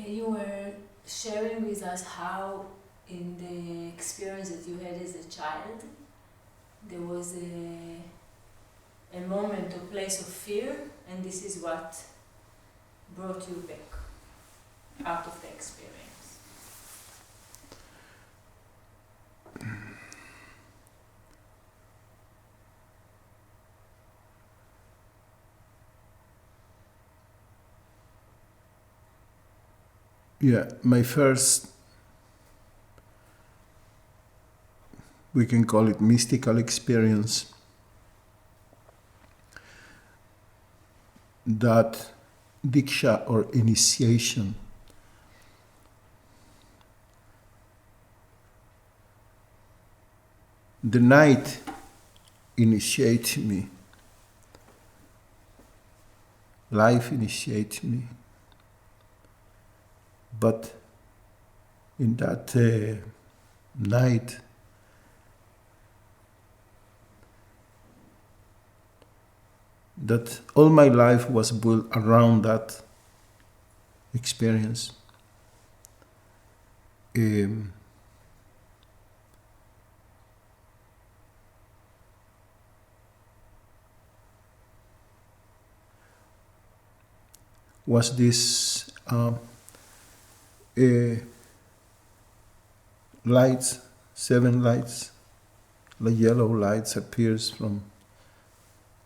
You were sharing with us how in the experience that you had as a child, there was a moment or place of fear, and this is what brought you back out of the experience. Yeah, my first, we can call it mystical experience, that diksha or initiation the night initiates me, life initiates me. But in that night, that all my life was built around that experience. Was this lights, 7 lights, the yellow lights appears from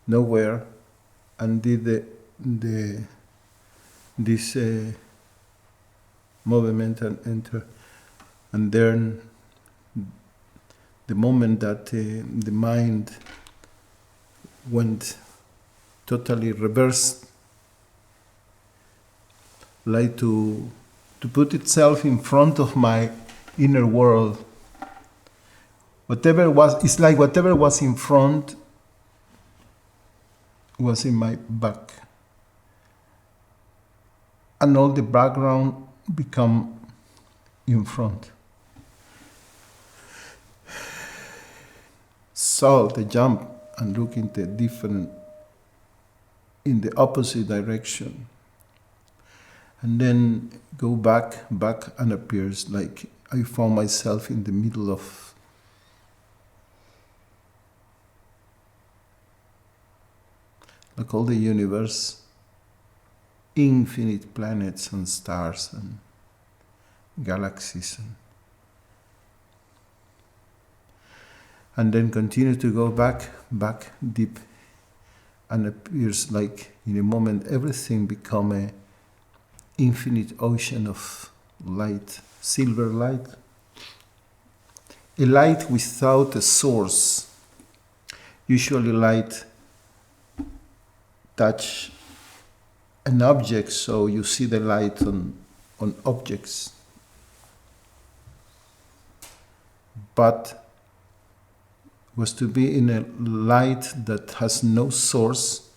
nowhere and did this movement and enter, and then the moment that the mind went totally reversed, like to put itself in front of my inner world. It's like whatever was in front was in my back. And all the background become in front. So they jump and look in the opposite direction. And then go back and appears like I found myself in the middle of like all the universe, infinite planets and stars and galaxies, and then continue to go back deep, and appears like in a moment everything become a infinite ocean of light, silver light, a light without a source. Usually light touch an object, so you see the light on objects. But was to be in a light that has no source,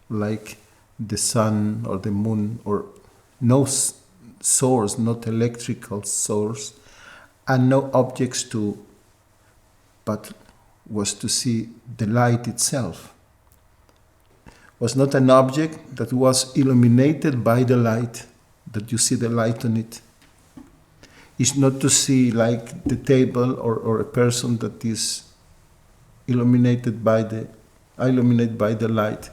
like the sun or the moon, or no source, not electrical source, and no objects but was to see the light itself. Was not an object that was illuminated by the light, that you see the light on it. It's not to see like the table or a person that is illuminated by the light.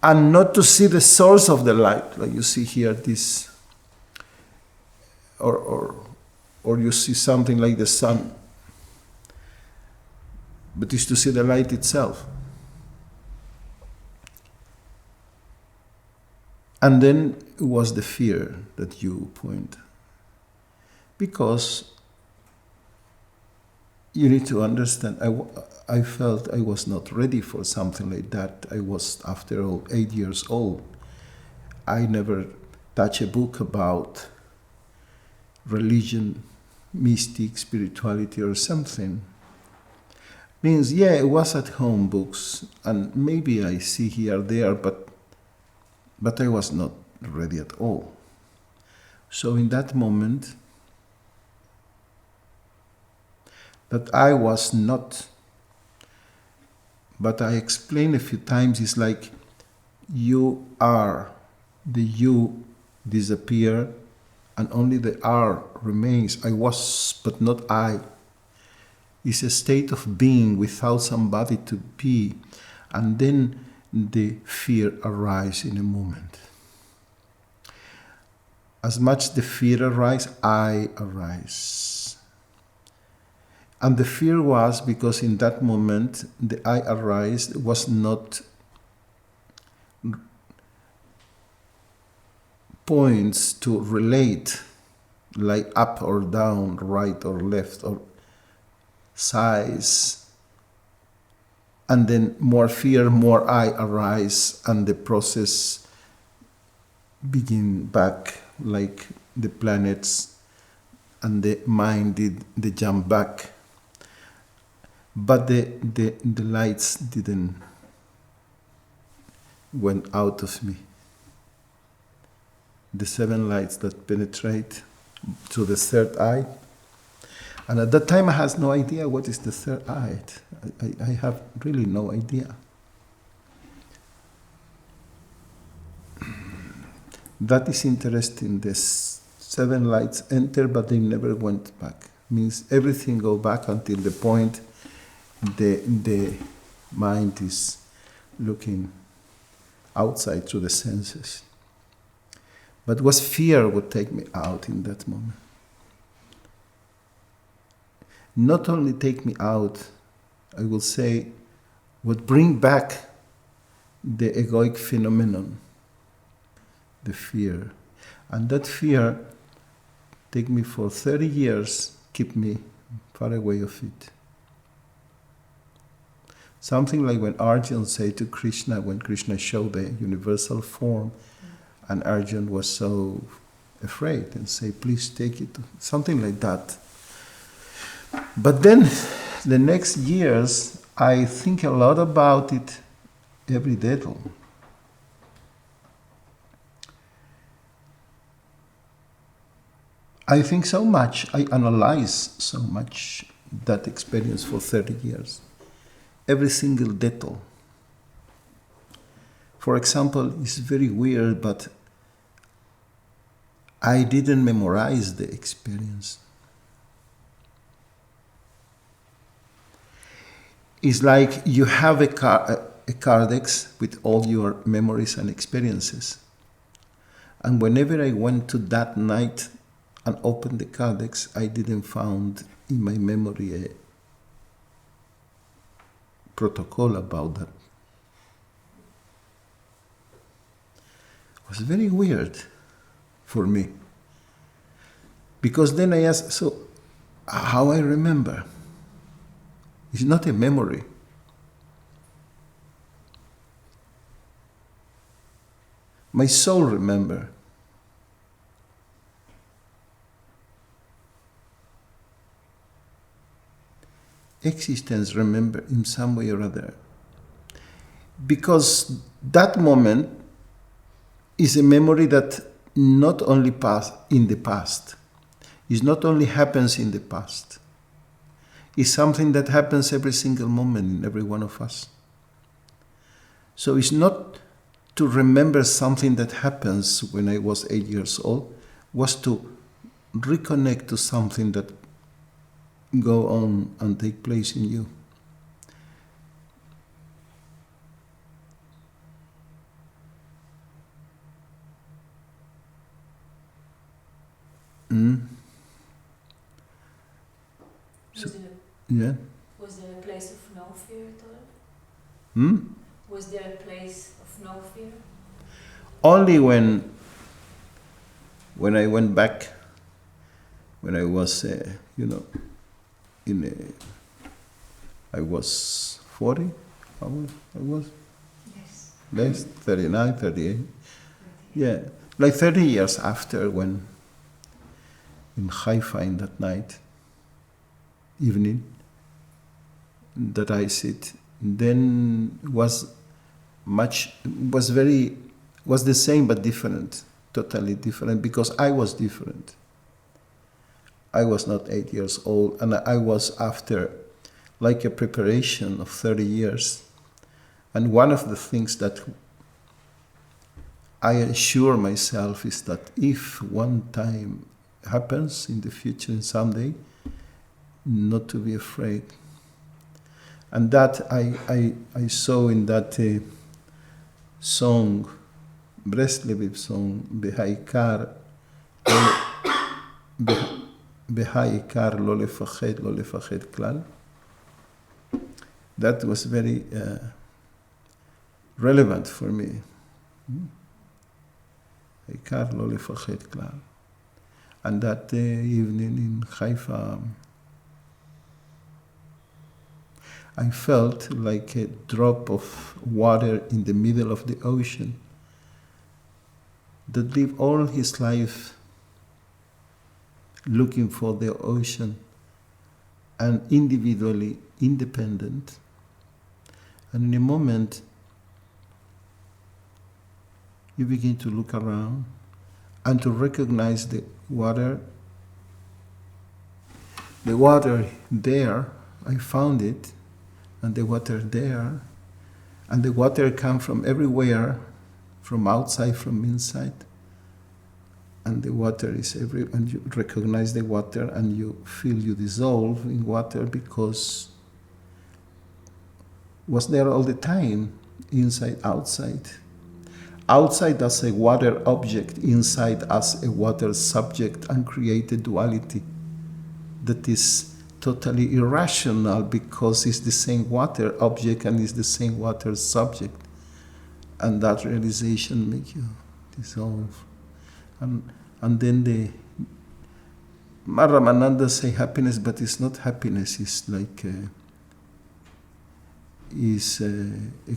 And not to see the source of the light, like you see here, this, or you see something like the sun, but it's to see the light itself. And then it was the fear that you point, because you need to understand, I felt I was not ready for something like that. I was, after all, 8 years old. I never touch a book about religion, mystic, spirituality or something. Means, yeah, it was at home books, and maybe I see here, there, but I was not ready at all. So in that moment, that I was not, but I explained a few times, it's like you are, the you disappear, and only the are remains. I was, but not I. It's a state of being without somebody to be, and then the fear arises in a moment. As much the fear arises, I arise. And the fear was because in that moment the I arise was not points to relate, like up or down, right or left, or size, and then more fear, more I arise, and the process begin back like the planets, and the mind did the jump back, but the lights didn't went out of me. The 7 lights that penetrate to the third eye. And at that time I had no idea what is the third eye. I have really no idea. That is interesting. The 7 lights enter, but they never went back. Means everything go back until the point the mind is looking outside through the senses. But was fear would take me out in that moment. Not only take me out, I will say, would bring back the egoic phenomenon, the fear. And that fear take me for 30 years, keep me far away of it. Something like when Arjuna said to Krishna, when Krishna showed the universal form, and Arjuna was so afraid and say, please take it, something like that. But then the next years, I think a lot about it every day. I think so much, I analyze so much that experience for 30 years. Every single detail. For example, it's very weird, but I didn't memorize the experience. It's like you have a cardex with all your memories and experiences. And whenever I went to that night and opened the cardex, I didn't find in my memory a protocol about that. It was very weird for me. Because then I asked, so how I remember? It's not a memory. My soul remember. Existence remember in some way or other. Because that moment is a memory that not only passed in the past. It not only happens in the past. It's something that happens every single moment in every one of us. So it's not to remember something that happens when I was 8 years old, was to reconnect to something that go on and take place in you. Yeah. Was there a place of no fear at all? Was there a place of no fear? Only when I went back, when I was, I was 40, I was? Yes. Less, 39, 38. Yeah. like 30 years after, when in Haifa in that night, evening, that I sit, then was the same but different, totally different, because I was different. I was not 8 years old, and I was after like a preparation of 30 years. And one of the things that I assure myself is that if one time happens in the future, someday, not to be afraid. And that I saw in that song, Bresleviv song, Behaikar lo lefached klal. That was very relevant for me. Behaikar lo lefached klal. And that evening in Haifa, I felt like a drop of water in the middle of the ocean that lived all his life looking for the ocean and individually independent. And in a moment, you begin to look around and to recognize the water. The water there, I found it, and the water there, and the water comes from everywhere, from outside, from inside, and the water is and you recognize the water, and you feel you dissolve in water because was there all the time, inside, outside. Outside as a water object, inside as a water subject, uncreated duality that is totally irrational because it's the same water object and it's the same water subject. And that realization makes you dissolve. And then the Brahmānanda say happiness, but it's not happiness, it's like a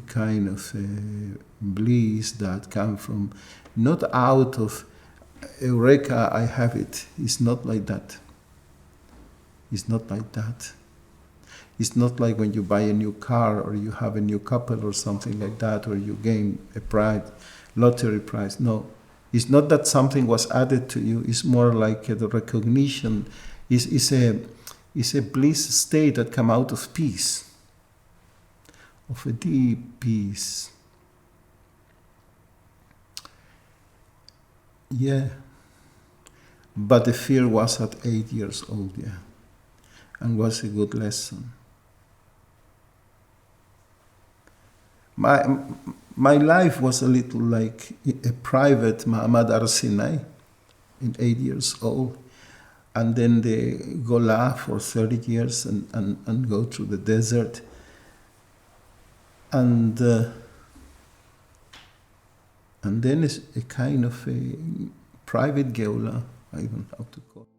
kind of bliss that comes from, not out of eureka, I have it. It's not like that. It's not like that. It's not like when you buy a new car or you have a new couple or something like that, or you gain a prize, lottery prize. No, it's not that something was added to you. It's more like the recognition. It's a bliss state that comes out of peace, of a deep peace. Yeah. But the fear was at 8 years old, yeah. And was a good lesson. My life was a little like a private Mahamad Arsinai in 8 years old. And then they go la for 30 years and go through the desert. And then it's a kind of a private geula, I don't know how to call it.